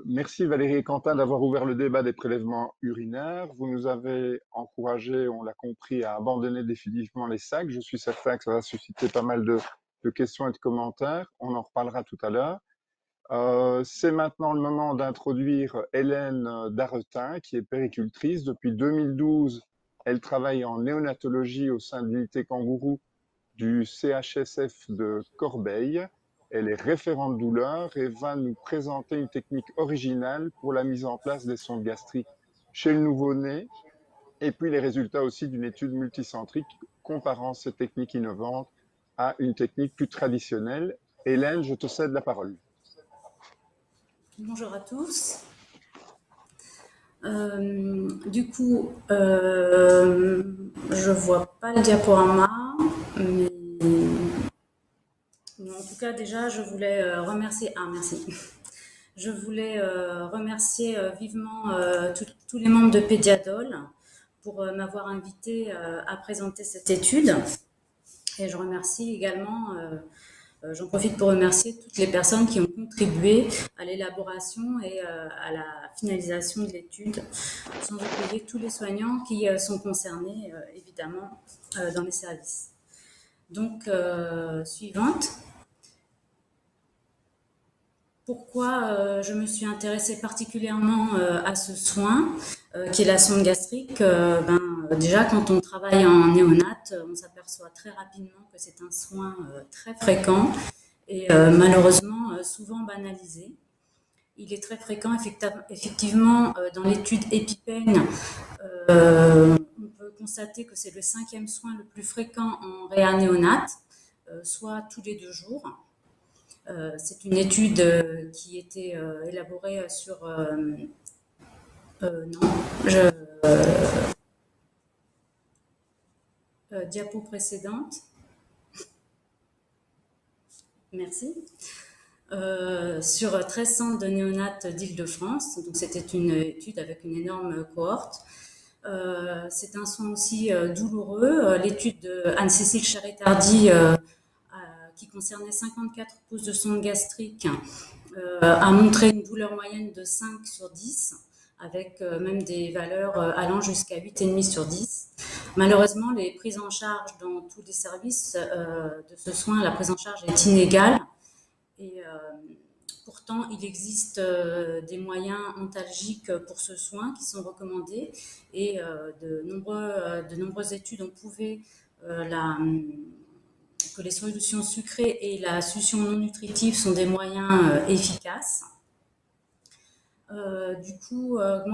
Merci Valérie et Quentin d'avoir ouvert le débat des prélèvements urinaires. Vous nous avez encouragés, on l'a compris, à abandonner définitivement les sacs. Je suis certain que ça va susciter pas mal de questions et de commentaires. On en reparlera tout à l'heure. C'est maintenant le moment d'introduire Hélène Darretin, qui est péricultrice. Depuis 2012, elle travaille en néonatologie au sein de l'unité kangourou du CHSF de Corbeil. Elle est référente douleur et va nous présenter une technique originale pour la mise en place des sondes gastriques chez le nouveau-né et puis les résultats aussi d'une étude multicentrique comparant ces techniques innovantes à une technique plus traditionnelle. Hélène, je te cède la parole. Bonjour à tous. Je vois pas le diaporama, mais en tout cas déjà, je voulais remercier. Ah, merci. Je voulais remercier vivement tous les membres de Pédiadol pour m'avoir invité à présenter cette étude. Et je remercie également. J'en profite pour remercier toutes les personnes qui ont contribué à l'élaboration et à la finalisation de l'étude, sans oublier tous les soignants qui sont concernés, évidemment, dans les services. Donc, suivante. Pourquoi je me suis intéressée particulièrement à ce soin, qui est la sonde gastrique? Déjà, quand on travaille en néonat, on s'aperçoit très rapidement que c'est un soin très fréquent et malheureusement souvent banalisé. Il est très fréquent, effectivement, dans l'étude EpiPen. On peut constater que c'est le 5e soin le plus fréquent en réa néonat, soit tous les 2 jours. C'est une étude qui était élaborée sur... diapo précédente. Merci. Sur 13 centres de néonates d'Île-de-France. Donc, c'était une étude avec une énorme cohorte. C'est un soin aussi douloureux. L'étude de Anne-Cécile Charretardi, qui concernait 54 poses de sonde gastrique, a montré une douleur moyenne de 5 sur 10, avec même des valeurs allant jusqu'à 8,5 sur 10. Malheureusement, les prises en charge dans tous les services de ce soin, la prise en charge est inégale. Et pourtant, il existe des moyens antalgiques pour ce soin qui sont recommandés. Et de nombreuses études ont prouvé que les solutions sucrées et la succion non nutritive sont des moyens efficaces. Moi,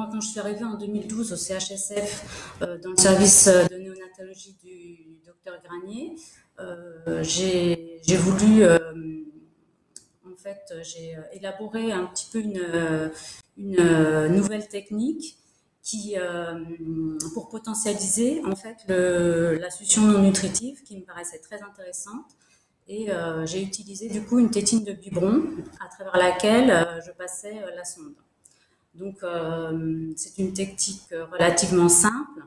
quand je suis arrivée en 2012 au CHSF, dans le service de néonatologie du docteur Granier, j'ai élaboré un petit peu une nouvelle technique pour potentialiser en fait la succion non nutritive qui me paraissait très intéressante. Et j'ai utilisé du coup une tétine de biberon à travers laquelle je passais la sonde. Donc c'est une technique relativement simple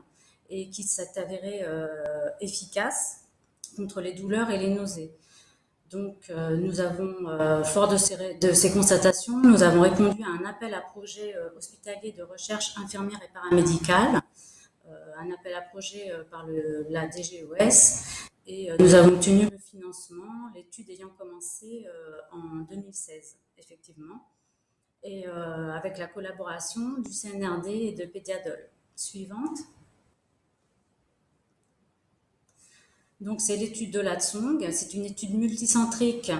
et qui s'est avérée efficace contre les douleurs et les nausées. Donc, nous avons, fort de ces constatations, nous avons répondu à un appel à projet hospitalier de recherche infirmière et paramédicale, un appel à projet par la DGOS, et nous avons obtenu le financement, l'étude ayant commencé en 2016, effectivement, et avec la collaboration du CNRD et de Pédiadol. Suivante. Donc, c'est l'étude de l'ATSONG. C'est une étude multicentrique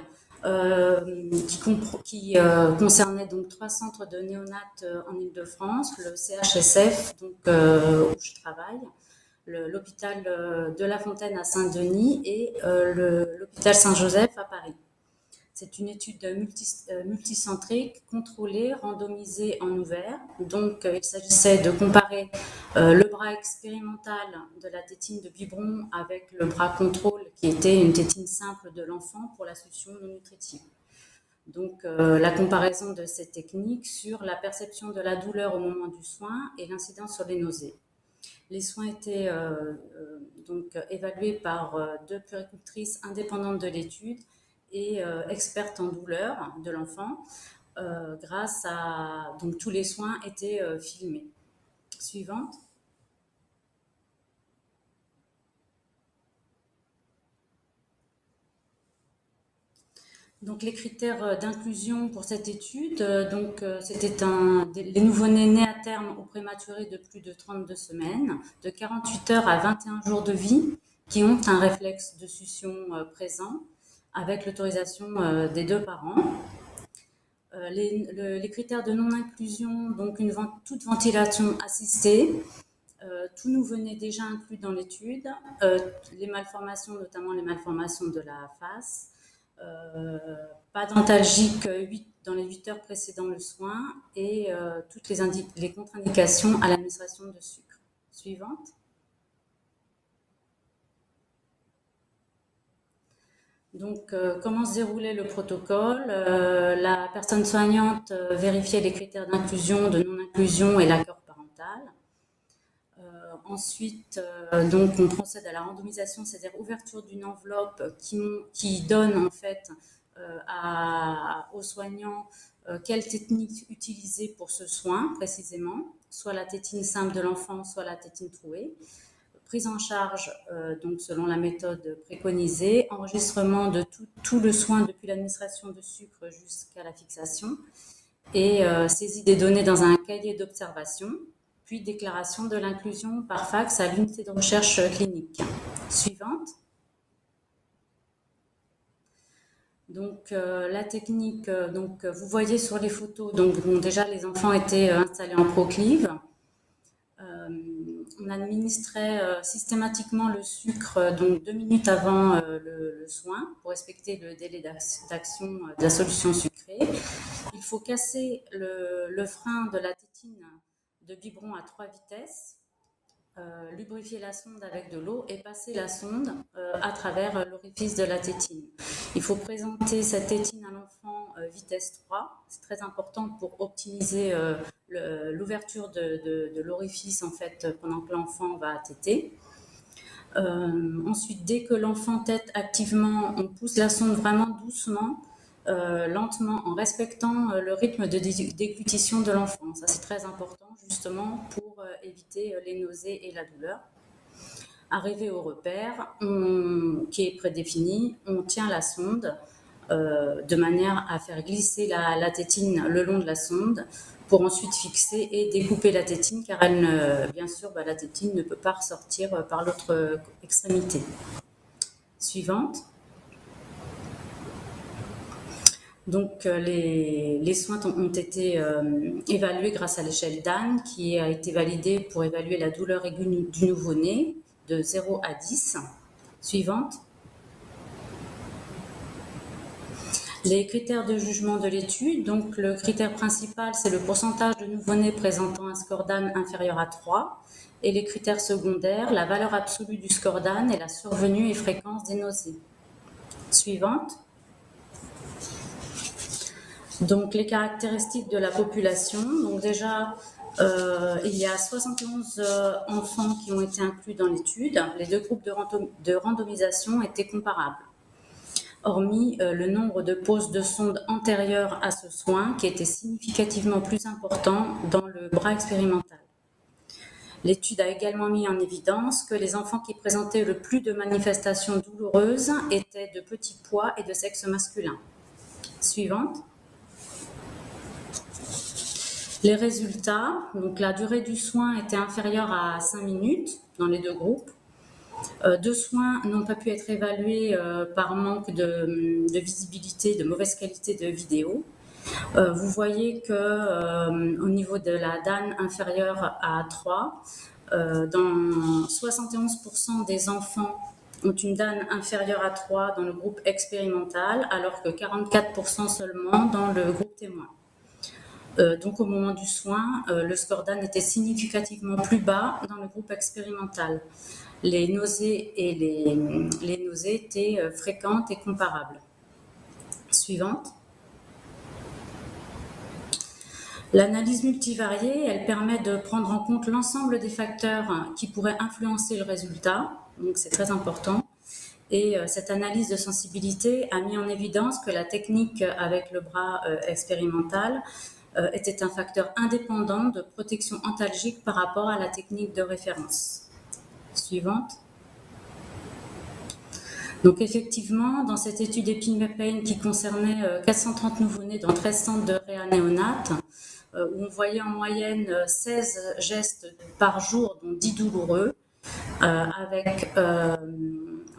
qui concernait donc 3 centres de néonates en Île-de-France, le CHSF, donc, où je travaille, l'hôpital de La Fontaine à Saint-Denis et l'hôpital Saint-Joseph à Paris. C'est une étude multicentrique, contrôlée, randomisée en ouvert. Donc, il s'agissait de comparer le bras expérimental de la tétine de biberon avec le bras contrôle, qui était une tétine simple de l'enfant pour la succion non nutritive. Donc, la comparaison de ces techniques sur la perception de la douleur au moment du soin et l'incidence sur les nausées. Les soins étaient donc évalués par 2 puéricultrices indépendantes de l'étude et expertes en douleur de l'enfant. grâce à... Donc tous les soins étaient filmés. Suivante. Donc les critères d'inclusion pour cette étude, c'était les nouveau-nés nés à terme ou prématurés de plus de 32 semaines, de 48 heures à 21 jours de vie, qui ont un réflexe de succion présent, avec l'autorisation des deux parents. Les critères de non-inclusion, donc toute ventilation assistée, tout nouveau-né déjà inclus dans l'étude, les malformations, notamment les malformations de la face, pas dentalgique dans les 8 heures précédant le soin et toutes les contre-indications à l'administration de sucre. Suivante. Donc, comment se déroulait le protocole? La personne soignante vérifiait les critères d'inclusion, de non-inclusion et l'accord parental. Ensuite, donc, on procède à la randomisation, c'est-à-dire ouverture d'une enveloppe qui donne en fait aux soignants quelle technique utiliser pour ce soin précisément, soit la tétine simple de l'enfant, soit la tétine trouée. Prise en charge donc selon la méthode préconisée, enregistrement de tout le soin depuis l'administration de sucre jusqu'à la fixation et saisie des données dans un cahier d'observation, puis déclaration de l'inclusion par fax à l'unité de recherche clinique. Suivante. Donc la technique, vous voyez sur les photos, déjà les enfants étaient installés en proclive. On administrait systématiquement le sucre 2 minutes avant le soin pour respecter le délai d'action de la solution sucrée. Il faut casser le frein de la tétine de biberon à 3 vitesses, lubrifier la sonde avec de l'eau et passer la sonde à travers l'orifice de la tétine. Il faut présenter cette tétine à l'enfant vitesse 3. C'est très important pour optimiser l'ouverture de l'orifice en fait pendant que l'enfant va téter. Ensuite, dès que l'enfant tète activement, on pousse la sonde vraiment doucement, lentement, en respectant le rythme de déglutition de l'enfant. Ça, c'est très important justement pour éviter les nausées et la douleur. Arrivé au repère qui est prédéfini, on tient la sonde de manière à faire glisser la tétine le long de la sonde pour ensuite fixer et découper la tétine car bien sûr, la tétine ne peut pas ressortir par l'autre extrémité. Suivante. Donc, les soins ont été évalués grâce à l'échelle DAN qui a été validée pour évaluer la douleur aiguë du nouveau-né de 0 à 10. Suivante. Les critères de jugement de l'étude. Donc, le critère principal, c'est le pourcentage de nouveau-nés présentant un score DAN inférieur à 3. Et les critères secondaires, la valeur absolue du score DAN et la survenue et fréquence des nausées. Suivante. Donc, les caractéristiques de la population. Donc, déjà, il y a 71 enfants qui ont été inclus dans l'étude. Les deux groupes de randomisation étaient comparables, hormis le nombre de poses de sonde antérieures à ce soin qui était significativement plus important dans le bras expérimental. L'étude a également mis en évidence que les enfants qui présentaient le plus de manifestations douloureuses étaient de petit poids et de sexe masculin. Suivante. Les résultats, donc la durée du soin était inférieure à 5 minutes dans les deux groupes. 2 soins n'ont pas pu être évalués par manque de visibilité, de mauvaise qualité de vidéo. Vous voyez que au niveau de la DAN inférieure à 3, dans 71% des enfants ont une DAN inférieure à 3 dans le groupe expérimental, alors que 44% seulement dans le groupe témoin. Donc au moment du soin, le score DAN était significativement plus bas dans le groupe expérimental. Les nausées et les nausées étaient fréquentes et comparables. Suivante. L'analyse multivariée, elle permet de prendre en compte l'ensemble des facteurs qui pourraient influencer le résultat, donc c'est très important. Et cette analyse de sensibilité a mis en évidence que la technique avec le bras expérimental était un facteur indépendant de protection antalgique par rapport à la technique de référence. Suivante. Donc effectivement, dans cette étude EpiPain qui concernait 430 nouveau-nés dans 13 centres de réa néonates, où on voyait en moyenne 16 gestes par jour, dont 10 douloureux, avec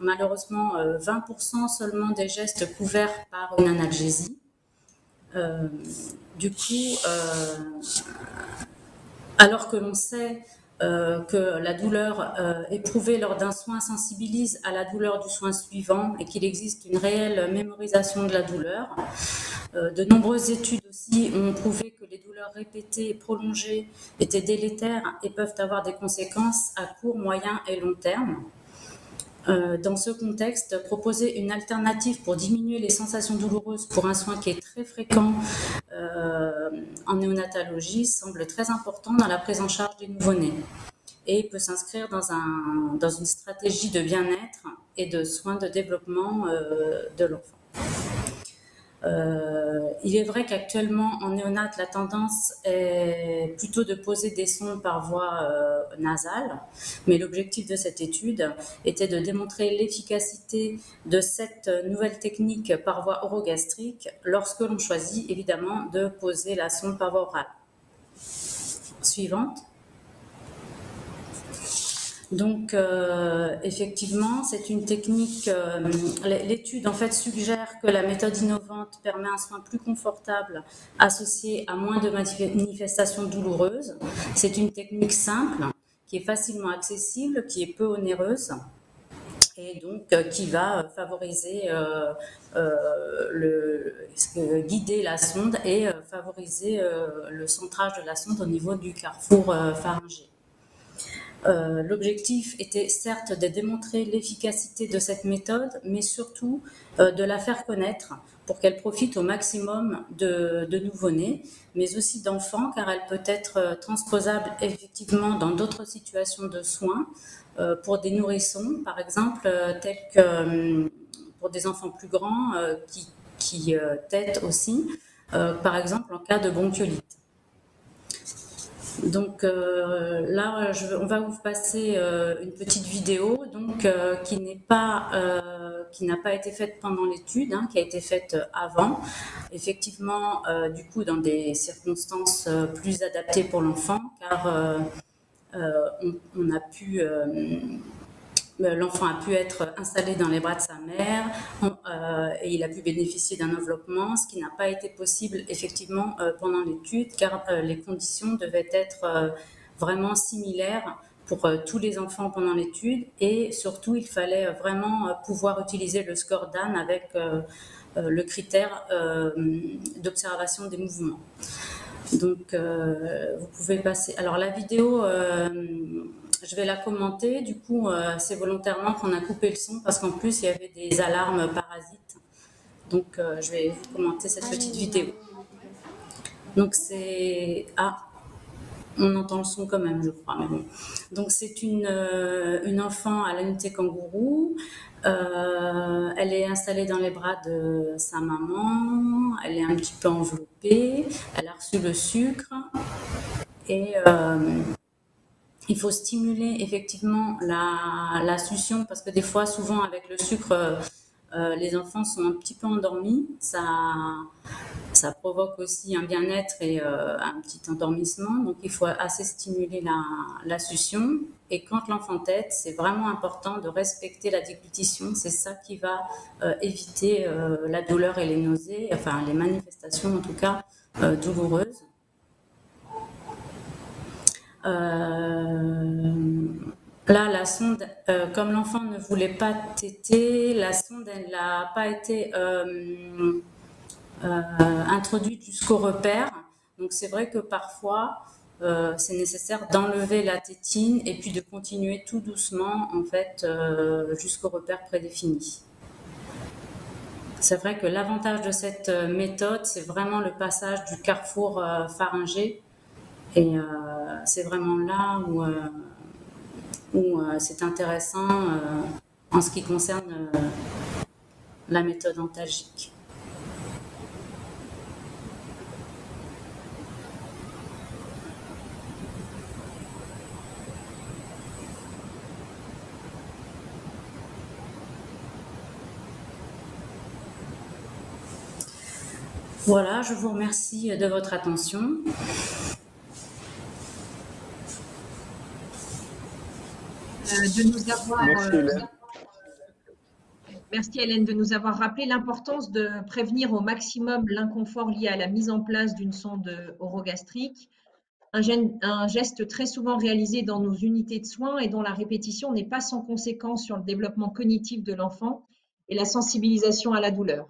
malheureusement 20% seulement des gestes couverts par une analgésie. Du coup, alors que l'on sait que la douleur éprouvée lors d'un soin sensibilise à la douleur du soin suivant et qu'il existe une réelle mémorisation de la douleur, de nombreuses études aussi ont prouvé que les douleurs répétées et prolongées étaient délétères et peuvent avoir des conséquences à court, moyen et long terme. Dans ce contexte, proposer une alternative pour diminuer les sensations douloureuses pour un soin qui est très fréquent en néonatologie semble très important dans la prise en charge des nouveau-nés et peut s'inscrire dans une stratégie de bien-être et de soins de développement de l'enfant. Il est vrai qu'actuellement en néonat, la tendance est plutôt de poser des sondes par voie nasale, mais l'objectif de cette étude était de démontrer l'efficacité de cette nouvelle technique par voie orogastrique lorsque l'on choisit évidemment de poser la sonde par voie orale. Suivante. Donc, effectivement, c'est une technique. L'étude en fait suggère que la méthode innovante permet un soin plus confortable associé à moins de manifestations douloureuses. C'est une technique simple qui est facilement accessible, qui est peu onéreuse et donc qui va favoriser guider la sonde et favoriser le centrage de la sonde au niveau du carrefour pharyngé. L'objectif était certes de démontrer l'efficacité de cette méthode, mais surtout de la faire connaître pour qu'elle profite au maximum de nouveau-nés, mais aussi d'enfants, car elle peut être transposable effectivement dans d'autres situations de soins, pour des nourrissons, par exemple, tels que pour des enfants plus grands qui tètent aussi, par exemple en cas de bronchiolite. Donc là, on va vous passer une petite vidéo donc, qui n'a pas été faite pendant l'étude, qui a été faite avant. Effectivement, du coup, dans des circonstances plus adaptées pour l'enfant, car on a pu... L'enfant a pu être installé dans les bras de sa mère et il a pu bénéficier d'un enveloppement, ce qui n'a pas été possible effectivement pendant l'étude, car les conditions devaient être vraiment similaires pour tous les enfants pendant l'étude, et surtout il fallait vraiment pouvoir utiliser le score d'Anne avec le critère d'observation des mouvements. Donc vous pouvez passer. Alors la vidéo, je vais la commenter. Du coup, c'est volontairement qu'on a coupé le son parce qu'en plus il y avait des alarmes parasites. Donc je vais vous commenter cette petite vidéo. Donc c'est on entend le son quand même, je crois, mais bon. Donc c'est une enfant à l'unité kangourou. Elle est installée dans les bras de sa maman. Elle est un petit peu enveloppée. Elle a reçu le sucre et il faut stimuler effectivement la succion, parce que des fois, souvent avec le sucre, les enfants sont un petit peu endormis. Ça provoque aussi un bien-être et un petit endormissement. Donc, il faut assez stimuler la succion. Et quand l'enfant tète, c'est vraiment important de respecter la déglutition. C'est ça qui va éviter la douleur et les nausées, enfin les manifestations en tout cas douloureuses. Là, la sonde, comme l'enfant ne voulait pas téter, la sonde, elle n'a pas été introduite jusqu'au repère. Donc, c'est vrai que parfois, c'est nécessaire d'enlever la tétine et puis de continuer tout doucement, en fait, jusqu'au repère prédéfini. C'est vrai que l'avantage de cette méthode, c'est vraiment le passage du carrefour pharyngé. Et c'est vraiment là où c'est intéressant en ce qui concerne la méthode antalgique. Voilà, je vous remercie de votre attention. De nous avoir, merci Hélène de nous avoir rappelé l'importance de prévenir au maximum l'inconfort lié à la mise en place d'une sonde orogastrique, un geste très souvent réalisé dans nos unités de soins et dont la répétition n'est pas sans conséquence sur le développement cognitif de l'enfant et la sensibilisation à la douleur.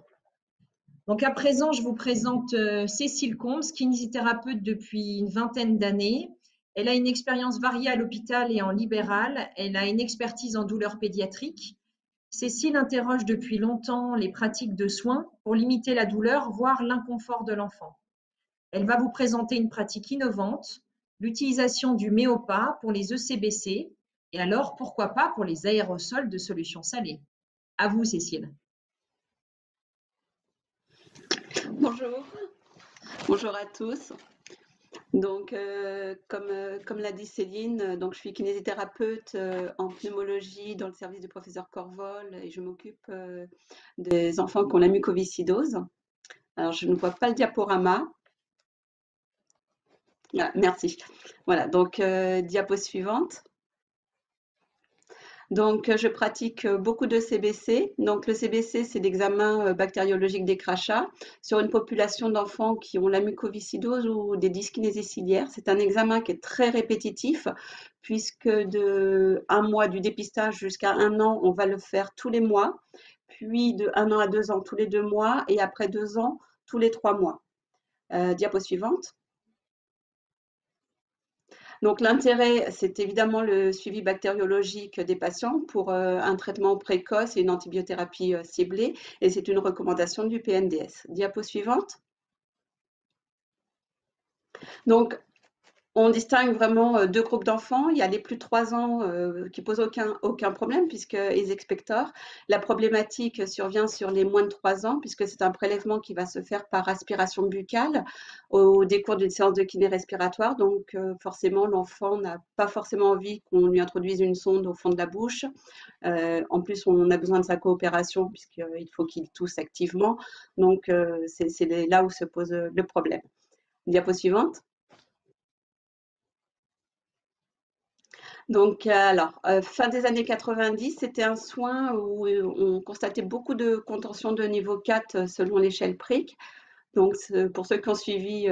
Donc à présent, je vous présente Cécile Combes, kinésithérapeute depuis une vingtaine d'années. Elle a une expérience variée à l'hôpital et en libéral. Elle a une expertise en douleur pédiatrique. Cécile interroge depuis longtemps les pratiques de soins pour limiter la douleur, voire l'inconfort de l'enfant. Elle va vous présenter une pratique innovante, l'utilisation du Méopa pour les ECBC, et alors pourquoi pas pour les aérosols de solutions salées. À vous, Cécile. Bonjour, bonjour à tous. Donc, comme l'a dit Céline, donc je suis kinésithérapeute en pneumologie dans le service du professeur Corvol et je m'occupe des enfants qui ont la mucoviscidose. Alors, je ne vois pas le diaporama. Ah, merci. Voilà, donc diapo suivante. Donc, je pratique beaucoup de CBC. Donc, le CBC, c'est l'examen bactériologique des crachats sur une population d'enfants qui ont la mucoviscidose ou des dyskinésies ciliaires. C'est un examen qui est très répétitif puisque de 1 mois du dépistage jusqu'à 1 an, on va le faire tous les mois, puis de 1 an à 2 ans tous les 2 mois et après 2 ans tous les 3 mois. Diapo suivante. Donc l'intérêt, c'est évidemment le suivi bactériologique des patients pour un traitement précoce et une antibiothérapie ciblée, et c'est une recommandation du PNDS. Diapo suivante. Donc, on distingue vraiment 2 groupes d'enfants. Il y a les plus de 3 ans qui posent aucun problème puisqu'ils expectorent. La problématique survient sur les moins de 3 ans puisque c'est un prélèvement qui va se faire par aspiration buccale au décours d'une séance de kiné respiratoire. Donc forcément, l'enfant n'a pas forcément envie qu'on lui introduise une sonde au fond de la bouche. En plus, on a besoin de sa coopération puisqu'il faut qu'il tousse activement. Donc c'est là où se pose le problème. Diapo suivante. Donc, alors, fin des années 90, c'était un soin où on constatait beaucoup de contention de niveau 4 selon l'échelle PRIC. Donc, pour ceux qui ont suivi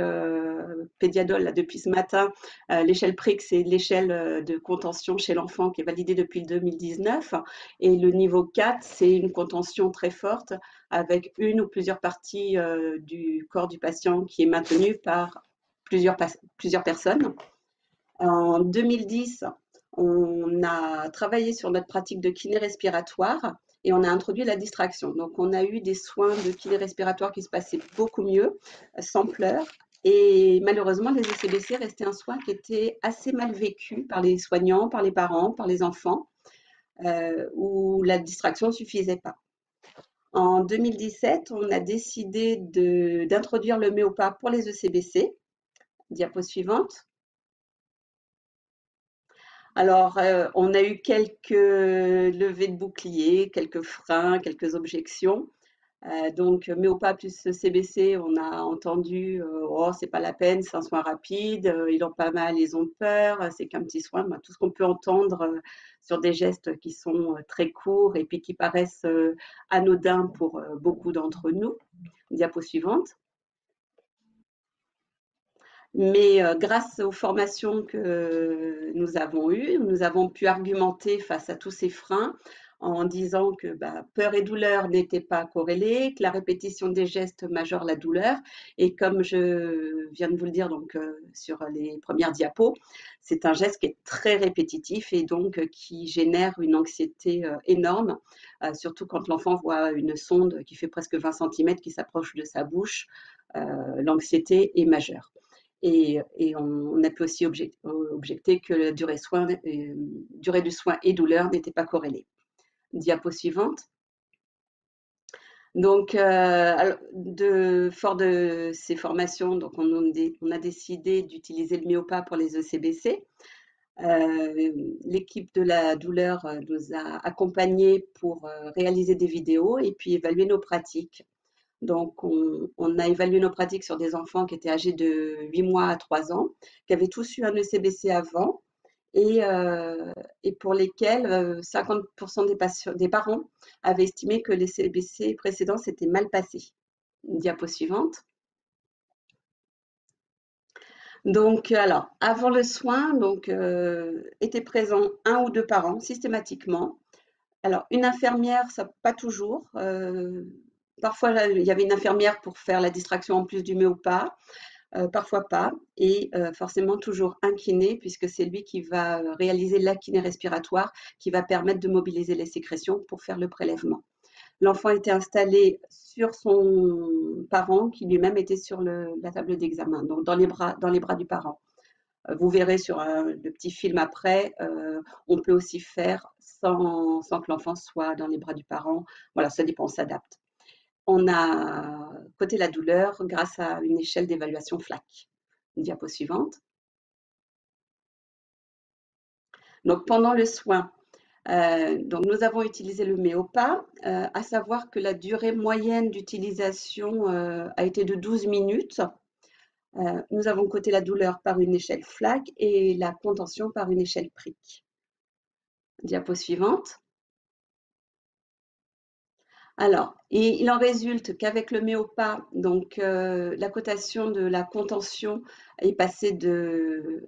Pédiadol là, depuis ce matin, l'échelle PRIC, c'est l'échelle de contention chez l'enfant qui est validée depuis le 2019. Et le niveau 4, c'est une contention très forte avec une ou plusieurs parties du corps du patient qui est maintenue par plusieurs personnes. En 2010, on a travaillé sur notre pratique de kiné respiratoire et on a introduit la distraction. Donc, on a eu des soins de kiné respiratoire qui se passaient beaucoup mieux, sans pleurs. Et malheureusement, les ECBC restaient un soin qui était assez mal vécu par les soignants, par les parents, par les enfants, où la distraction ne suffisait pas. En 2017, on a décidé d'introduire le Méopa pour les ECBC. Diapo suivante. Alors, on a eu quelques levées de boucliers, quelques freins, quelques objections. Donc, Méopa plus CBC, on a entendu oh, c'est pas la peine, c'est un soin rapide, ils ont pas mal, ils ont peur, c'est qu'un petit soin. Ben, tout ce qu'on peut entendre sur des gestes qui sont très courts et puis qui paraissent anodins pour beaucoup d'entre nous. Diapo suivante. Mais grâce aux formations que nous avons eues, nous avons pu argumenter face à tous ces freins en disant que peur et douleur n'étaient pas corrélées, que la répétition des gestes majeure la douleur. Et comme je viens de vous le dire donc, sur les premières diapos, c'est un geste qui est très répétitif et donc qui génère une anxiété énorme, surtout quand l'enfant voit une sonde qui fait presque 20 cm qui s'approche de sa bouche. L'anxiété est majeure. Et on a pu aussi objecter que la durée du soin et douleur n'étaient pas corrélées. Diapo suivante. Donc, fort de ces formations, donc on a décidé d'utiliser le Méopa pour les ECBC. L'équipe de la douleur nous a accompagnés pour réaliser des vidéos et puis évaluer nos pratiques. Donc, on a évalué nos pratiques sur des enfants qui étaient âgés de 8 mois à 3 ans, qui avaient tous eu un ECBC avant et pour lesquels 50% des parents avaient estimé que les CBC précédents s'étaient mal passés. Diapo suivante. Donc, alors, avant le soin, donc, étaient présents 1 ou 2 parents systématiquement. Alors, une infirmière, ça pas toujours. Parfois, il y avait une infirmière pour faire la distraction en plus du Méopa. Parfois pas, et forcément toujours un kiné, puisque c'est lui qui va réaliser la kiné respiratoire, qui va permettre de mobiliser les sécrétions pour faire le prélèvement. L'enfant était installé sur son parent, qui lui-même était sur la table d'examen, donc dans les bras du parent. Vous verrez sur le petit film après, on peut aussi faire sans que l'enfant soit dans les bras du parent. Voilà, ça dépend, on s'adapte. On a coté la douleur grâce à une échelle d'évaluation FLAC. Diapo suivante. Donc, pendant le soin, donc nous avons utilisé le Méopa, à savoir que la durée moyenne d'utilisation a été de 12 minutes. Nous avons coté la douleur par une échelle FLAC et la contention par une échelle PRIC. Diapo suivante. Alors, il en résulte qu'avec le Méopa, donc la cotation de la contention est passée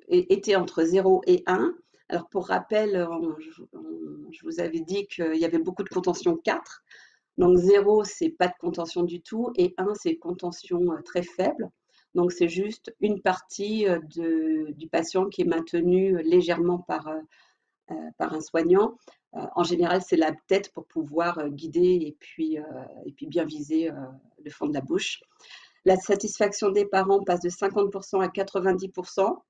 était entre 0 et 1. Alors, pour rappel, je vous avais dit qu'il y avait beaucoup de contention 4. Donc, 0, c'est pas de contention du tout, et 1, c'est contention très faible. Donc, c'est juste une partie du patient qui est maintenue légèrement par un soignant. En général, c'est la tête pour pouvoir guider et puis bien viser le fond de la bouche. La satisfaction des parents passe de 50% à 90%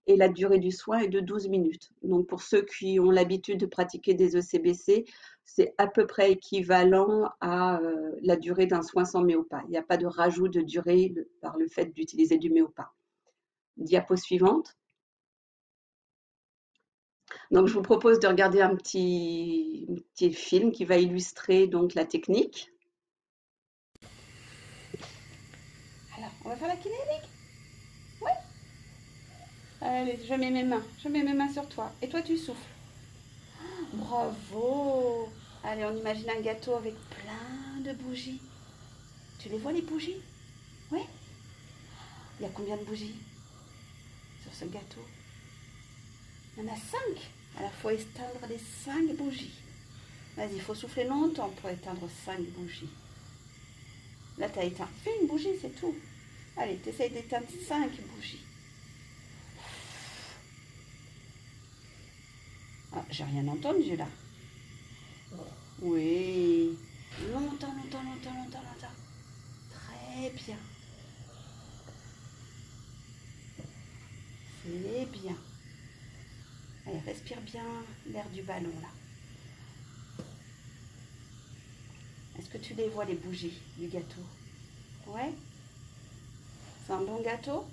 et la durée du soin est de 12 minutes. Donc, pour ceux qui ont l'habitude de pratiquer des ECBC, c'est à peu près équivalent à la durée d'un soin sans Méopa. Il n'y a pas de rajout de durée par le fait d'utiliser du Méopa. Diapo suivante. Donc, je vous propose de regarder un petit film qui va illustrer donc la technique. Alors, on va faire la kinétique? Oui. Allez, je mets mes mains sur toi. Et toi, tu souffles. Bravo. Allez, on imagine un gâteau avec plein de bougies. Tu les vois, les bougies? Oui. Il y a combien de bougies sur ce gâteau? Il y en a 5. Alors, il faut éteindre les 5 bougies. Vas-y, il faut souffler longtemps pour éteindre 5 bougies. Là, tu as éteint une bougie, c'est tout. Allez, tu essayes d'éteindre 5 bougies. Ah, j'ai rien entendu là. Oui. Longtemps. Très bien. C'est bien. Allez, respire bien l'air du ballon là. Est-ce que tu les vois, les bougies du gâteau? Ouais. C'est un bon gâteau?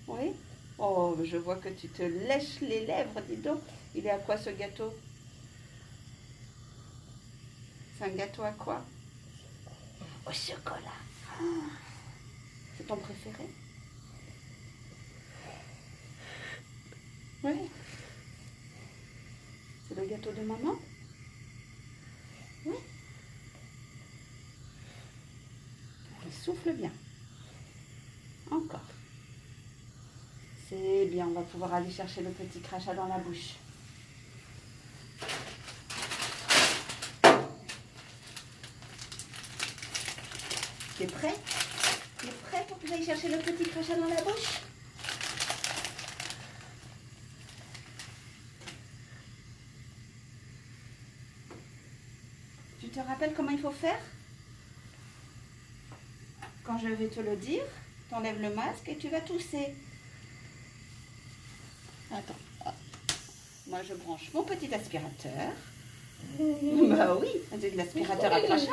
Oui. Oh, je vois que tu te lèches les lèvres, dis donc. Il est à quoi ce gâteau? C'est un gâteau à quoi? Au chocolat. Ah. C'est ton préféré? Oui. C'est le gâteau de maman? Oui. Il souffle bien. Encore. C'est bien, on va pouvoir aller chercher le petit crachat dans la bouche. T'es prêt? T'es prêt pour que j'aille chercher le petit crachat dans la bouche? Tu te rappelles comment il faut faire? Quand je vais te le dire, tu enlèves le masque et tu vas tousser. Attends. Moi, je branche mon petit aspirateur. Bah oui, avec l'aspirateur à crachat.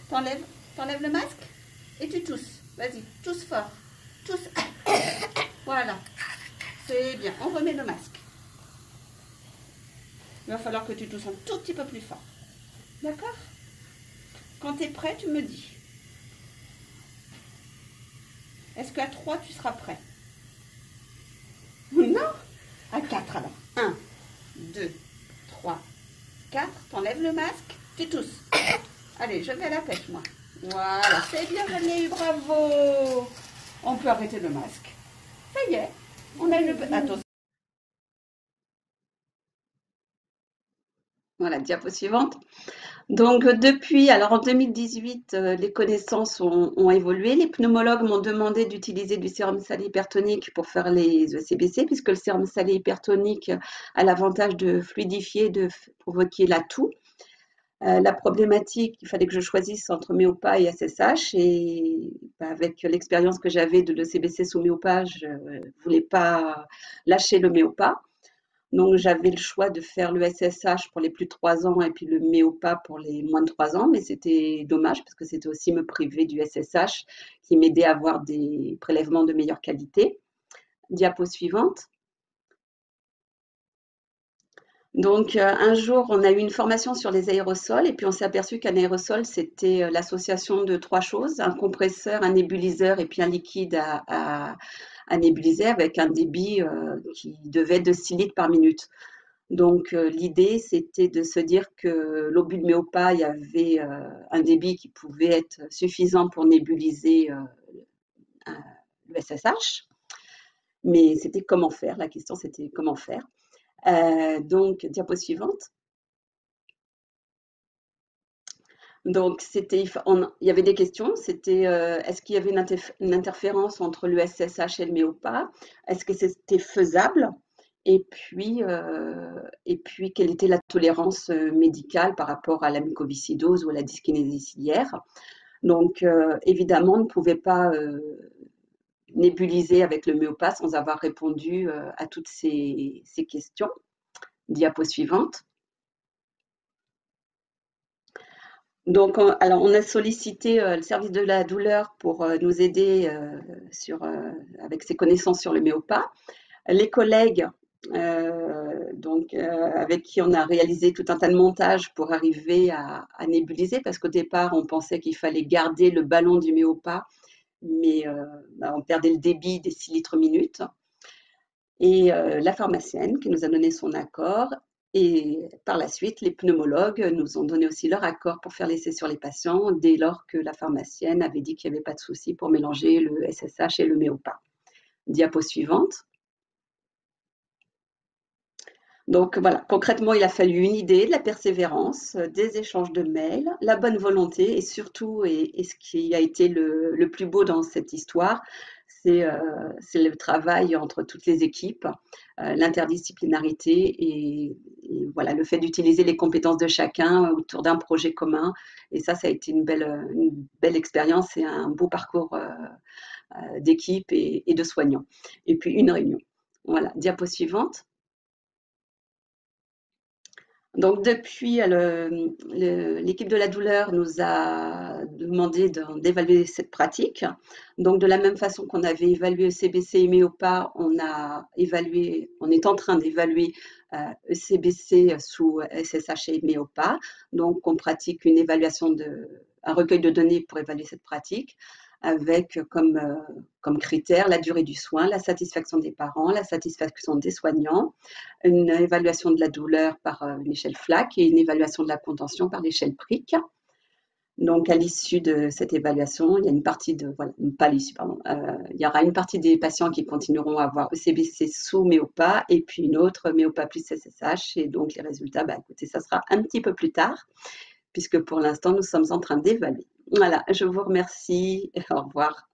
T'enlèves le masque et tu tousses. Vas-y, tousse fort. Tousse. Voilà. C'est bien. On remet le masque. Il va falloir que tu tousses un tout petit peu plus fort. D'accord? Quand tu es prêt, tu me dis. Est-ce qu'à 3, tu seras prêt? Non? À 4 alors. 1, 2, 3, 4. T'enlèves le masque, tu tousses. Allez, je vais à la pêche, moi. Voilà, c'est bien, j'en ai eu, bravo. On peut arrêter le masque. Ça y est, on a eu le... Attention. Voilà, diapo suivante. Donc, depuis, alors en 2018, les connaissances ont évolué. Les pneumologues m'ont demandé d'utiliser du sérum salé hypertonique pour faire les ECBC, puisque le sérum salé hypertonique a l'avantage de fluidifier, de provoquer la toux. La problématique, il fallait que je choisisse entre Méopa et SSH. Et avec l'expérience que j'avais de l'ECBC sous Méopa, je ne voulais pas lâcher le Méopa. Donc, j'avais le choix de faire le SSH pour les plus de 3 ans et puis le Méopa pour les moins de 3 ans, mais c'était dommage parce que c'était aussi me priver du SSH qui m'aidait à avoir des prélèvements de meilleure qualité. Diapo suivante. Donc, un jour, on a eu une formation sur les aérosols et puis on s'est aperçu qu'un aérosol, c'était l'association de 3 choses, un compresseur, un nébuliseur et puis un liquide à nébuliser avec un débit qui devait être de 6 litres par minute. Donc, l'idée, c'était de se dire que l'obus de Méopa, il y avait un débit qui pouvait être suffisant pour nébuliser le SSH. Mais c'était comment faire, la question c'était comment faire. Donc, diapo suivante. Donc, il y avait des questions. C'était est-ce qu'il y avait une interférence entre le SSH et le Méopa? Est-ce que c'était faisable? Et puis, quelle était la tolérance médicale par rapport à la mucoviscidose ou à la dyskinésie ciliaire? Donc, évidemment, on ne pouvait pas nébuliser avec le Méopa sans avoir répondu à toutes ces questions. Diapo suivante. Donc, alors, on a sollicité le service de la douleur pour nous aider avec ses connaissances sur le Méopa. Les collègues avec qui on a réalisé tout un tas de montages pour arriver à nébuliser, parce qu'au départ, on pensait qu'il fallait garder le ballon du Méopa, mais on perdait le débit des 6 litres minute. Et la pharmacienne qui nous a donné son accord. Et par la suite, les pneumologues nous ont donné aussi leur accord pour faire l'essai sur les patients, dès lors que la pharmacienne avait dit qu'il n'y avait pas de souci pour mélanger le SSH et le Méopa. Diapo suivante. Donc voilà, concrètement, il a fallu une idée, de la persévérance, des échanges de mails, la bonne volonté et surtout, et ce qui a été le plus beau dans cette histoire, c'est le travail entre toutes les équipes, l'interdisciplinarité et voilà, le fait d'utiliser les compétences de chacun autour d'un projet commun. Et ça a été une belle expérience et un beau parcours d'équipe et de soignants. Et puis une réunion. Voilà, diapo suivante. Donc depuis, l'équipe de la douleur nous a demandé d'évaluer cette pratique. Donc de la même façon qu'on avait évalué ECBC et Méopa, on est en train d'évaluer ECBC sous SSH et Méopa. Donc on pratique un recueil de données pour évaluer cette pratique, avec comme critère la durée du soin, la satisfaction des parents, la satisfaction des soignants, une évaluation de la douleur par une échelle FLAC et une évaluation de la contention par l'échelle PRIC. Donc, à l'issue de cette évaluation, il y a une partie il y aura une partie des patients qui continueront à avoir ECBC sous Méopa et puis une autre Méopa plus SSH. Et donc, les résultats, écoutez, ça sera un petit peu plus tard, puisque pour l'instant, nous sommes en train d'évaluer. Voilà, je vous remercie et au revoir.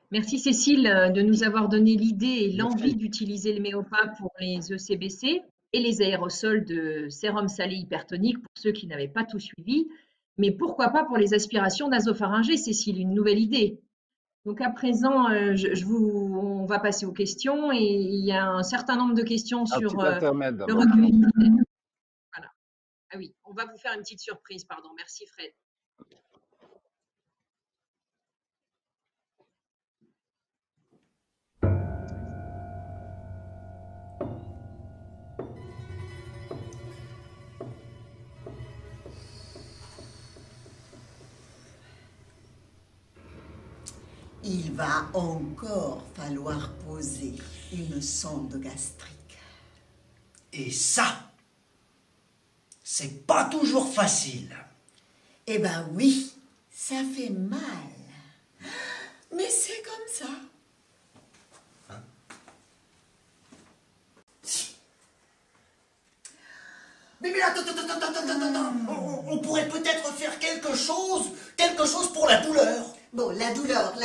Merci Cécile de nous avoir donné l'idée et l'envie d'utiliser le Méopa pour les ECBC et les aérosols de sérum salé hypertonique pour ceux qui n'avaient pas tout suivi. Mais pourquoi pas pour les aspirations nasopharyngées, Cécile, une nouvelle idée? Donc à présent, on va passer aux questions et il y a un certain nombre de questions Un sur petit intermède le d'abord. revenu. Voilà. Ah oui, on va vous faire une petite surprise, pardon. Merci Fred. Il va encore falloir poser une sonde gastrique. Et ça, c'est pas toujours facile. Eh ben oui, ça fait mal. Mais c'est comme ça. Mais attends. On pourrait peut-être faire quelque chose pour la douleur. Bon, la douleur,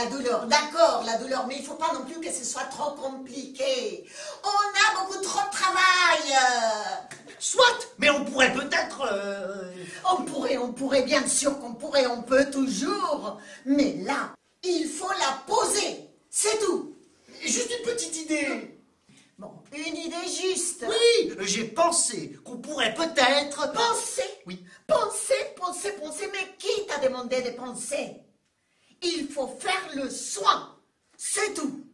d'accord, la douleur, mais il faut pas non plus que ce soit trop compliqué. On a beaucoup trop de travail. Soit, mais on pourrait peut-être... On pourrait, bien sûr qu'on pourrait, on peut toujours. Mais là, il faut la poser, c'est tout. Juste une petite idée. Bon, une idée juste. Oui, j'ai pensé qu'on pourrait peut-être... Penser. Oui. Penser, mais qui t'a demandé de penser? Il faut faire le soin, c'est tout.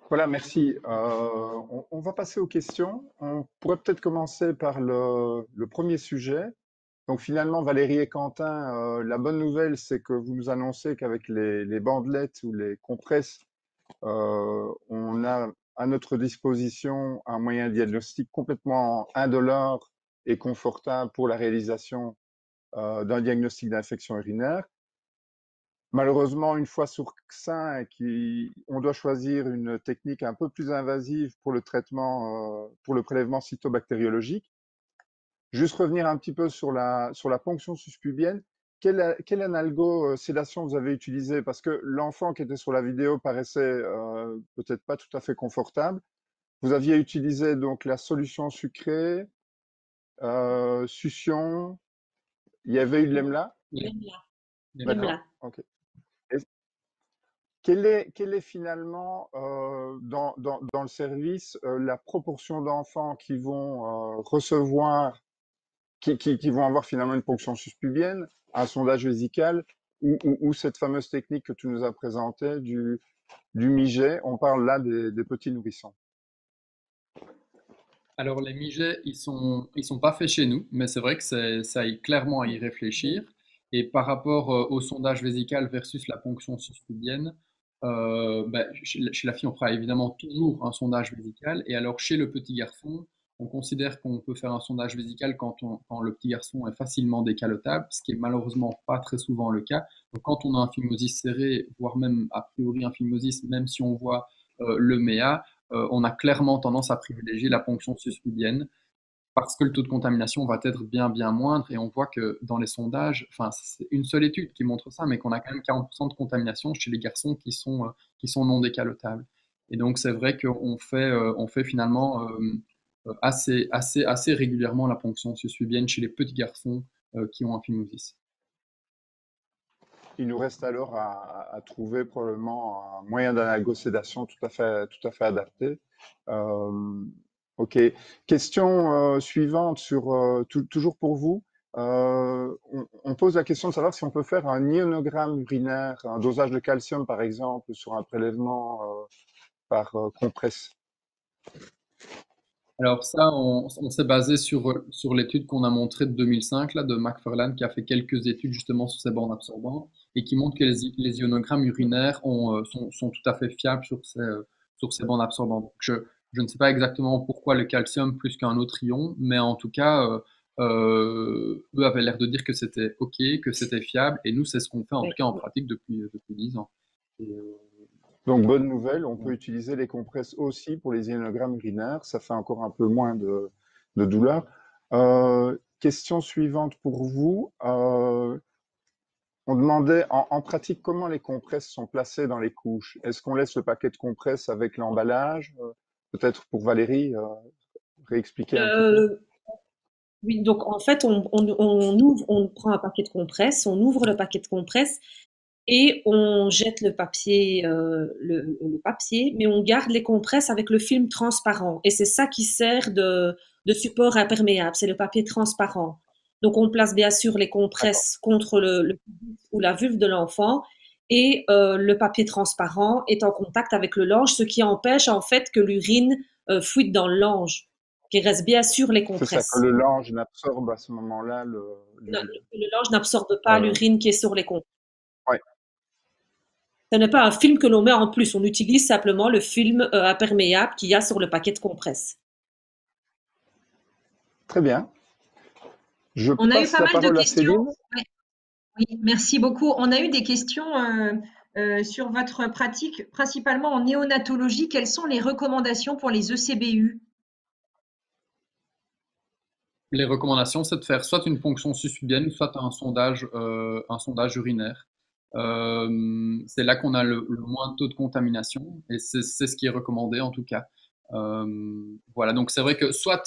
Voilà, merci. On va passer aux questions. On pourrait peut-être commencer par le premier sujet. Donc finalement, Valérie et Quentin, la bonne nouvelle, c'est que vous nous annoncez qu'avec les bandelettes ou les compresses, on a à notre disposition un moyen de diagnostic complètement indolore et confortable pour la réalisation d'un diagnostic d'infection urinaire. Malheureusement, une fois sur 5, on doit choisir une technique un peu plus invasive pour le traitement, pour le prélèvement cytobactériologique. Juste revenir un petit peu sur la ponction suspubienne. Quel analgo-sédation vous avez utilisé? Parce que l'enfant qui était sur la vidéo paraissait peut-être pas tout à fait confortable. Vous aviez utilisé donc la solution sucrée, succion. Il y avait eu de l'EMLA? D'accord. Ok. Et quelle est finalement dans le service la proportion d'enfants qui vont recevoir qui vont avoir finalement une ponction suspubienne, un sondage vésical ou cette fameuse technique que tu nous as présentée du mijet? On parle là des petits nourrissons. Alors les mijets, ils sont pas faits chez nous, mais c'est vrai que ça aille clairement à y réfléchir. Et par rapport au sondage vésical versus la ponction suspubienne, chez la fille, on fera évidemment toujours un sondage vésical. Et alors chez le petit garçon, on considère qu'on peut faire un sondage vésical quand le petit garçon est facilement décalotable, ce qui est malheureusement pas très souvent le cas. Donc quand on a un phimosis serré, voire même a priori un phimosis, même si on voit le MEA, on a clairement tendance à privilégier la ponction suspubienne parce que le taux de contamination va être bien moindre et on voit que dans les sondages, enfin c'est une seule étude qui montre ça, mais qu'on a quand même 40% de contamination chez les garçons qui sont non décalotables. Et donc c'est vrai on fait finalement assez régulièrement la ponction suspubienne chez les petits garçons qui ont un phimosis. Il nous reste alors à trouver probablement un moyen d'analgosédation tout à fait adapté. Ok. Question suivante toujours pour vous. On pose la question de savoir si on peut faire un ionogramme urinaire, un dosage de calcium par exemple, sur un prélèvement par compresse. Alors ça, on s'est basé sur l'étude qu'on a montrée de 2005, là, de McFarlane, qui a fait quelques études justement sur ces bandes absorbantes et qui montrent que les ionogrammes urinaires sont tout à fait fiables sur ces bandes absorbantes. Donc, je ne sais pas exactement pourquoi le calcium plus qu'un autre ion, mais en tout cas, eux avaient l'air de dire que c'était OK, que c'était fiable, et nous, c'est ce qu'on fait en tout cas en pratique depuis 10 ans. Donc, bonne nouvelle, on peut utiliser les compresses aussi pour les ionogrammes urinaires. Ça fait encore un peu moins de douleur. Question suivante pour vous. On demandait en pratique comment les compresses sont placées dans les couches. Est-ce qu'on laisse le paquet de compresses avec l'emballage? Peut-être pour Valérie, réexpliquer un petit peu. Oui, donc en fait, on prend un paquet de compresses, on ouvre le paquet de compresses et on jette le papier, le papier, mais on garde les compresses avec le film transparent. Et c'est ça qui sert de support imperméable, c'est le papier transparent. Donc on place bien sûr les D'accord. compresses contre le pubis ou la vulve de l'enfant et le papier transparent est en contact avec le lange, ce qui empêche en fait que l'urine fuite dans le lange, qu'il reste bien sur les C'est ça, que compresses. le linge n'absorbe à ce moment-là Non, l'urine. le lange n'absorbe pas Euh, l'urine qui est sur les compresses. ouais, Ce n'est pas un film que l'on met en plus, on utilise simplement le film imperméable qu'il y a sur le paquet de compresses. très bien. Je On a eu passe pas la mal de parole à questions. Céline. Ouais, oui, merci beaucoup. On a eu des questions sur votre pratique, principalement en néonatologie. Quelles sont les recommandations pour les ECBU? Les recommandations, c'est de faire soit une ponction suspubienne, soit un sondage urinaire. C'est là qu'on a le moins de taux de contamination et c'est ce qui est recommandé en tout cas. Voilà, donc c'est vrai que soit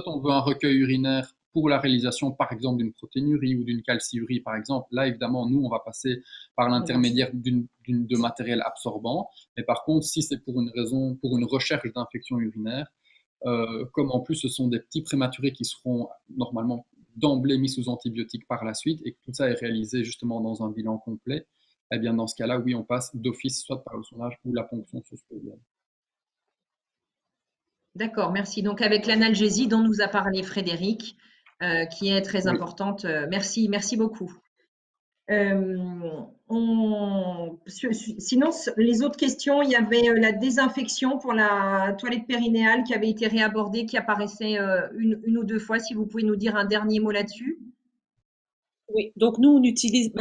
on veut un recueil urinaire pour la réalisation, par exemple, d'une protéinurie ou d'une calciurie, par exemple. Là, évidemment, nous, on va passer par l'intermédiaire de matériel absorbant. Mais par contre, si c'est pour une raison, pour une recherche d'infection urinaire, comme en plus ce sont des petits prématurés qui seront normalement d'emblée mis sous antibiotiques par la suite et que tout ça est réalisé justement dans un bilan complet, eh bien dans ce cas-là, oui, on passe d'office soit par le sondage ou la ponction suspubienne. D'accord, merci. Donc avec l'analgésie dont nous a parlé Frédéric, qui est très Oui. importante. Merci, merci beaucoup. Sinon, les autres questions, il y avait la désinfection pour la toilette périnéale qui avait été réabordée, qui apparaissait une ou deux fois. Si vous pouvez nous dire un dernier mot là-dessus. Oui, donc nous, on utilise,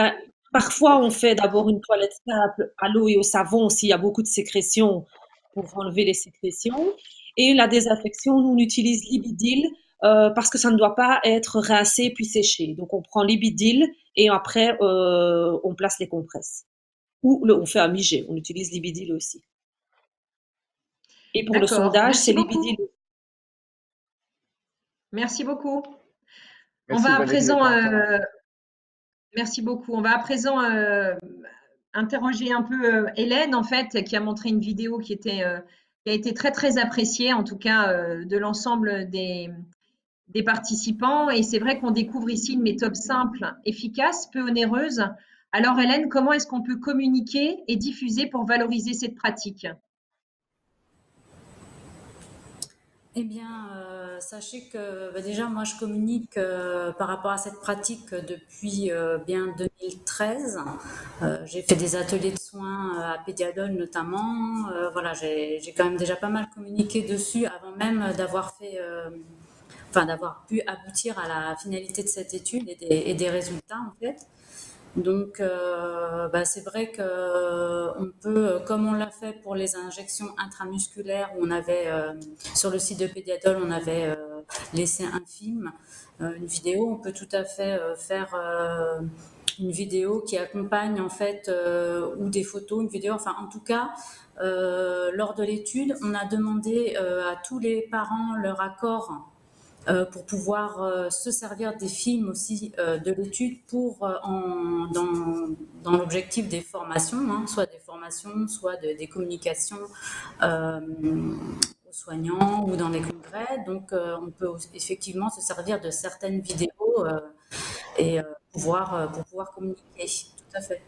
parfois on fait d'abord une toilette simple à l'eau et au savon s'il y a beaucoup de sécrétions pour enlever les sécrétions. Et la désinfection, nous, on utilise l'ibidyle parce que ça ne doit pas être rincé puis séché. Donc on prend l'ibidyle et après on place les compresses. Ou on fait un mijet, on utilise l'ibidyle aussi. Et pour le D'accord, sondage, c'est merci beaucoup. l'ibidyle. Merci beaucoup. On Merci va à Valérie présent, Lequentin. merci beaucoup. On va à présent interroger un peu Hélène, en fait, qui a montré une vidéo qui a été très, très appréciée, en tout cas de l'ensemble des participants. Et c'est vrai qu'on découvre ici une méthode simple, efficace, peu onéreuse. Alors, Hélène, comment est-ce qu'on peut communiquer et diffuser pour valoriser cette pratique? Eh bien, sachez que déjà, moi, je communique par rapport à cette pratique depuis bien 2013. J'ai fait des ateliers de soins à Pédiadol notamment. Voilà, j'ai quand même déjà pas mal communiqué dessus avant même d'avoir fait, enfin, d'avoir pu aboutir à la finalité de cette étude et des résultats en fait. Donc, c'est vrai que on peut, comme on l'a fait pour les injections intramusculaires, où on avait sur le site de Pédiadol, on avait laissé un film, une vidéo. On peut tout à fait faire une vidéo qui accompagne en fait ou des photos, une vidéo. Enfin, en tout cas, lors de l'étude, on a demandé à tous les parents leur accord pour pouvoir se servir des films aussi de l'étude pour dans l'objectif des formations, hein, soit des formations, soit des communications aux soignants ou dans les congrès. Donc on peut effectivement se servir de certaines vidéos et pour pouvoir communiquer. Tout à fait.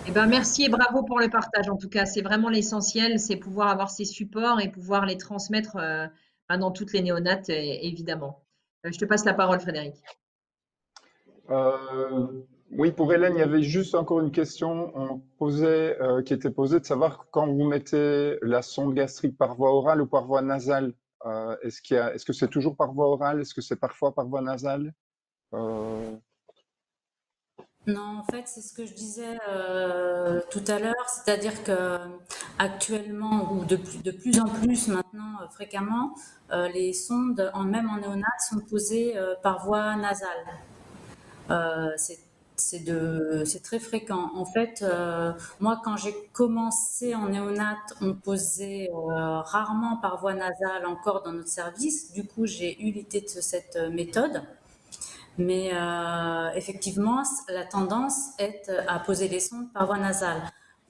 Eh ben, merci et bravo pour le partage. En tout cas, c'est vraiment l'essentiel, c'est pouvoir avoir ces supports et pouvoir les transmettre dans toutes les néonates, évidemment. Je te passe la parole, Frédéric. Oui, pour Hélène, il y avait juste encore une question qui était posée de savoir quand vous mettez la sonde gastrique par voie orale ou par voie nasale, est-ce que c'est toujours par voie orale? Est-ce que c'est parfois par voie nasale? Non, en fait, c'est ce que je disais tout à l'heure, c'est-à-dire que actuellement, ou de plus en plus maintenant, fréquemment, les sondes, même en néonat, sont posées par voie nasale. Euh, c'est c'est très fréquent. En fait, moi, quand j'ai commencé en néonat, on posait rarement par voie nasale encore dans notre service. Du coup, j'ai eu l'idée de cette méthode. Mais effectivement, la tendance est à poser les sondes par voie nasale.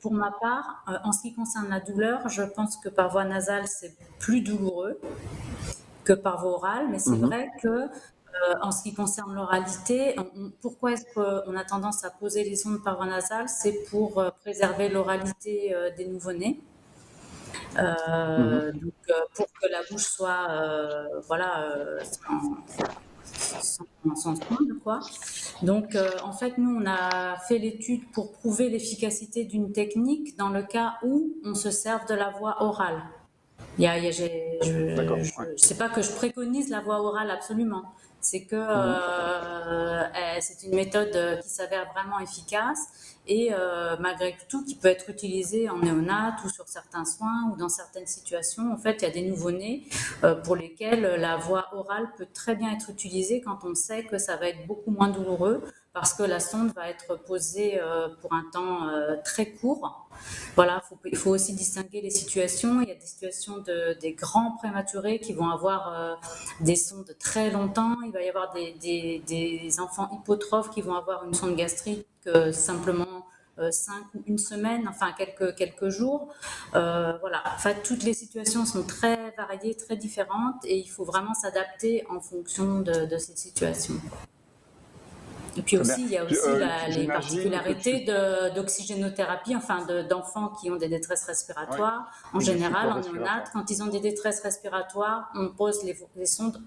Pour ma part, en ce qui concerne la douleur, je pense que par voie nasale, c'est plus douloureux que par voie orale, mais c'est vrai que en ce qui concerne l'oralité, pourquoi est-ce qu'on a tendance à poser les sondes par voie nasale? C'est pour préserver l'oralité des nouveau-nés. Donc, pour que la bouche soit sans sonde, quoi. Donc, en fait, nous, on a fait l'étude pour prouver l'efficacité d'une technique dans le cas où on se sert de la voie orale. C'est pas que je préconise la voie orale absolument, c'est que c'est une méthode qui s'avère vraiment efficace et malgré tout qui peut être utilisée en néonat ou sur certains soins ou dans certaines situations. En fait, il y a des nouveau-nés pour lesquels la voie orale peut très bien être utilisée quand on sait que ça va être beaucoup moins douloureux parce que la sonde va être posée pour un temps très court. Voilà, il faut aussi distinguer les situations. Il y a des situations des grands prématurés qui vont avoir des sondes très longtemps. Il va y avoir des enfants hypotrophes qui vont avoir une sonde gastrique simplement 5 ou une semaine, enfin quelques jours. Voilà, enfin, toutes les situations sont très variées, très différentes et il faut vraiment s'adapter en fonction de ces situations. Et puis aussi, il y a aussi les particularités d'oxygénothérapie, enfin d'enfants qui ont des détresses respiratoires. En général, en néonat, quand ils ont des détresses respiratoires, on pose les sondes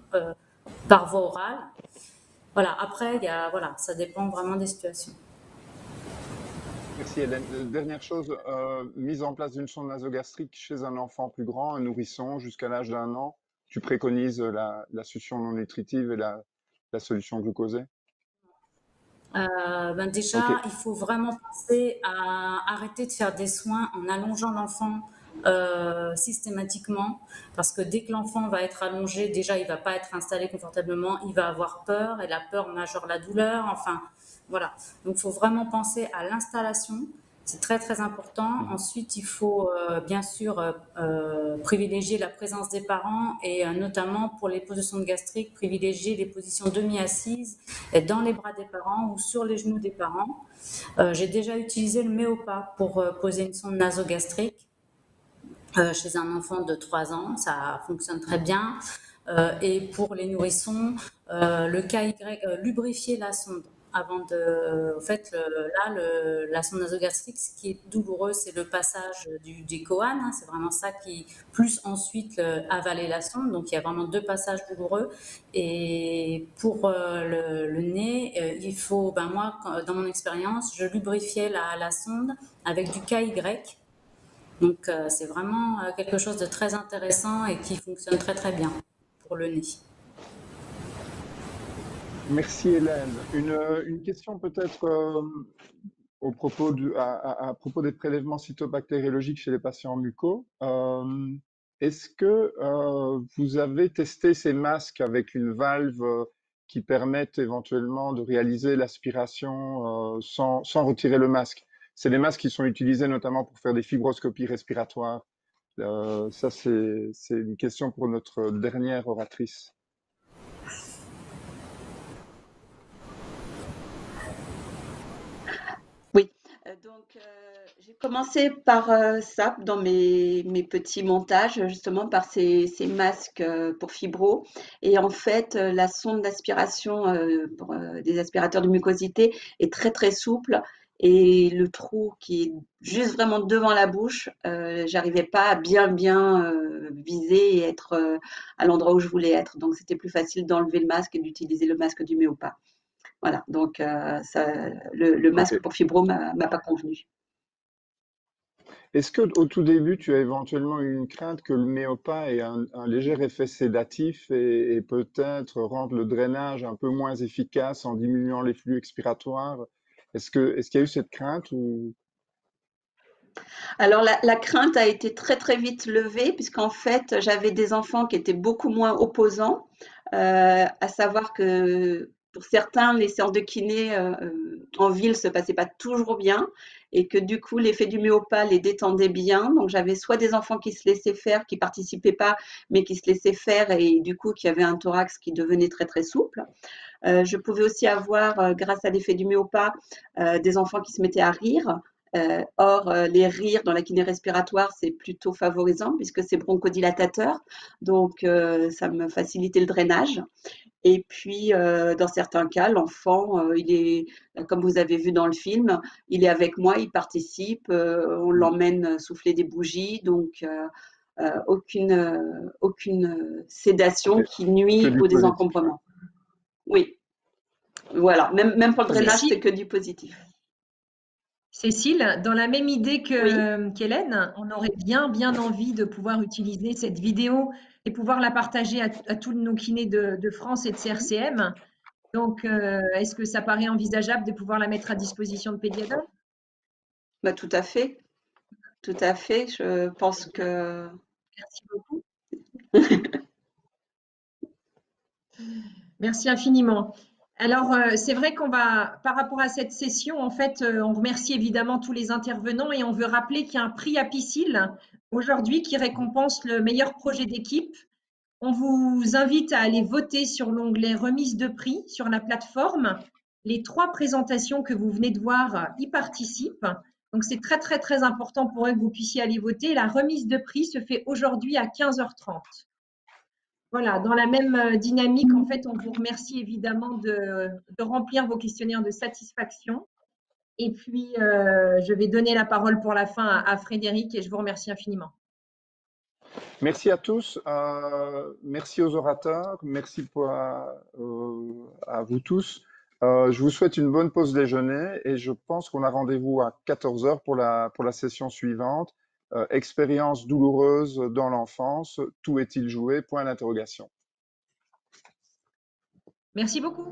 par voie orale. Voilà, après, ça dépend vraiment des situations. Merci Hélène. Dernière chose, mise en place d'une sonde nasogastrique chez un enfant plus grand, un nourrisson, jusqu'à l'âge d'1 an, tu préconises la succion non nutritive et la solution glucosée? Déjà, il faut vraiment penser à arrêter de faire des soins en allongeant l'enfant systématiquement, parce que dès que l'enfant va être allongé, déjà, il va pas être installé confortablement, il va avoir peur, et la peur majeure la douleur, enfin, voilà. Donc, il faut vraiment penser à l'installation. C'est très, très important. Ensuite, il faut bien sûr privilégier la présence des parents et notamment pour les positions de gastrique, privilégier les positions demi-assises dans les bras des parents ou sur les genoux des parents. J'ai déjà utilisé le Méopa pour poser une sonde nasogastrique chez un enfant de 3 ans. Ça fonctionne très bien. Et pour les nourrissons, le KY, lubrifier la sonde. Avant de, en fait, la sonde nasogastrique, ce qui est douloureux, c'est le passage des Coan. C'est vraiment ça qui, plus ensuite avaler la sonde. Donc, il y a vraiment 2 passages douloureux. Et pour le nez, il faut, moi, dans mon expérience, je lubrifiais la sonde avec du KY. Donc, c'est vraiment quelque chose de très intéressant et qui fonctionne très, très bien pour le nez. Merci Hélène. Une question peut-être à propos des prélèvements cytobactériologiques chez les patients mucos. Est-ce que vous avez testé ces masques avec une valve qui permettent éventuellement de réaliser l'aspiration sans retirer le masque? C'est des masques qui sont utilisés notamment pour faire des fibroscopies respiratoires. Ça, c'est une question pour notre dernière oratrice. Oui, donc j'ai commencé par ça dans mes petits montages, justement par ces masques pour fibro. Et en fait, la sonde d'aspiration pour des aspirateurs de mucosité est très très souple. Et le trou qui est juste vraiment devant la bouche, j'arrivais pas à bien viser et être à l'endroit où je voulais être. Donc c'était plus facile d'enlever le masque et d'utiliser le masque du Méopa. Voilà, donc le masque pour fibro m'a pas convenu. Est-ce qu'au tout début, tu as éventuellement eu une crainte que le Méopa ait un léger effet sédatif et peut-être rendre le drainage un peu moins efficace en diminuant les flux expiratoires? Est-ce qu'il y a eu cette crainte ou... Alors la crainte a été très très vite levée puisqu'en fait j'avais des enfants qui étaient beaucoup moins opposants, à savoir que pour certains, les séances de kiné en ville se passaient pas toujours bien et que du coup, l'effet du Méopa les détendait bien. Donc, j'avais soit des enfants qui se laissaient faire, qui participaient pas, mais qui se laissaient faire et du coup, qui avaient un thorax qui devenait très, très souple. Je pouvais aussi avoir, grâce à l'effet du Méopa, des enfants qui se mettaient à rire. Or, les rires dans la kiné respiratoire, c'est plutôt favorisant puisque c'est bronchodilatateur. Donc, ça me facilitait le drainage. Et puis, dans certains cas, l'enfant, il est, comme vous avez vu dans le film, il est avec moi, il participe, on l'emmène souffler des bougies, donc aucune sédation Ok. qui Que nuit du au positif. désencombrement. Oui, voilà, même pour le drainage, Cécile, c'est que du positif. Cécile, dans la même idée Oui. qu'Hélène, on aurait bien envie de pouvoir utiliser cette vidéo et pouvoir la partager à tous nos kinés de France et de CRCM. Donc, est-ce que ça paraît envisageable de pouvoir la mettre à disposition de Pédiadol? Bah, tout à fait, tout à fait. Je pense que Merci beaucoup. Merci infiniment. Alors, c'est vrai qu'on va, par rapport à cette session, en fait, on remercie évidemment tous les intervenants et on veut rappeler qu'il y a un prix Apicil aujourd'hui qui récompense le meilleur projet d'équipe. On vous invite à aller voter sur l'onglet remise de prix sur la plateforme. Les 3 présentations que vous venez de voir y participent. Donc, c'est très important pour eux que vous puissiez aller voter. La remise de prix se fait aujourd'hui à 15h30. Voilà, dans la même dynamique, en fait, on vous remercie évidemment de remplir vos questionnaires de satisfaction. Et puis, je vais donner la parole pour la fin à Frédéric et je vous remercie infiniment. Merci à tous, merci aux orateurs, merci à vous tous. Je vous souhaite une bonne pause déjeuner et je pense qu'on a rendez-vous à 14 heures pour la session suivante. Expérience douloureuse dans l'enfance, tout est-il joué? Point d'interrogation. Merci beaucoup.